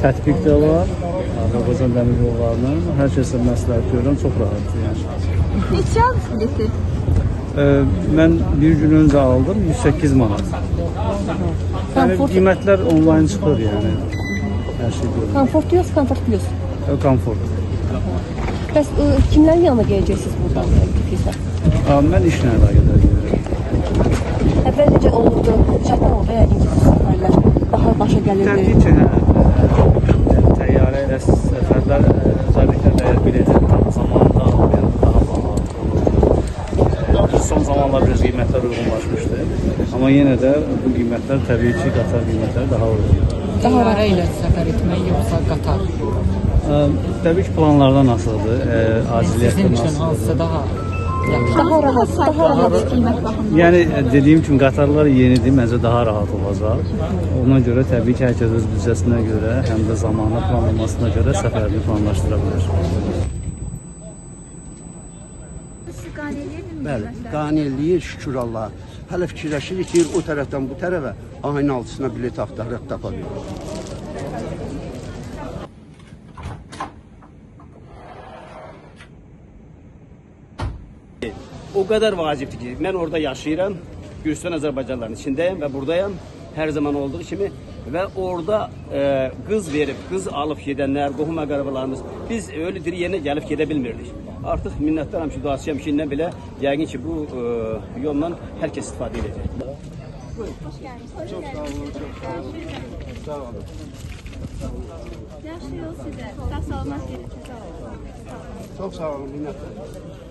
tətbiq də var. Azərbaycan dəmir yollarının. Hər kəsə məsləhət görürəm, çox rahatdır yəni. Neçə aldınız bileti? Mən bir gün öncə aldım, 108 manat. Yəni qiymətlər onlayn çıxır yəni. Hər şey görürəm. Komfort yoxsa komfort plus? Komfort. Bəs kimlərin yanına gələcəksiniz buradan Tiflisə? Mən işlə əlaqədar gedirəm. Əvvəl necə olurdu? Çətin oldu ya İngilis səfərlər. Daha başa gəlirdi. Təbii ki, təyyarə ilə səfərlər özellikle əgər biletin tam zamanında almayan daha baha. Son zamanlar biraz qiymətlər uyğunlaşmışdı. Amma yenə də bu qiymətlər təbii ki, qatar qiymətləri daha uyğundur. Təyyarə ilə səfər etmək yoxsa qatar? Təbii ki, planlardan asılıdır, aciliyyətdən Sizin üçün asılıdır. hansısa daha Daha rahat qiymət baxımından. Yəni dediyim kimi qatarlar yenidir, məncə daha rahat olacaq. Ona görə təbii ki, hər kəs öz büdcəsinə görə, həm də zamanı planlamasına görə səfərini planlaşdıra bilər. Bəli, qane eləyir, şükür Allah. Hələ fikirləşirik ki, o tərəfdən bu tərəfə ayın altısına bilet axtaraq tapa bilir. O kadar vaciptir ki, ben orada yaşayıram, Gürcistan Azərbaycanların içindeyim ve buradayım her zaman olduğu kimi ve orada kız verip, kız alıp gedenler, qohum əqrabalarımız, biz öyle diri yerine gelip gidebilmirdik. Artık minnətdaram ki, duasıyam ki, indən belə yəqin ki, bu yolla herkes istifadə edecek. Hoş geldiniz. Çok sağ olun. Sağ olun. Yaşlı yol size. Sağ olmak gerekir. Çox sağ olun, minnətdaram.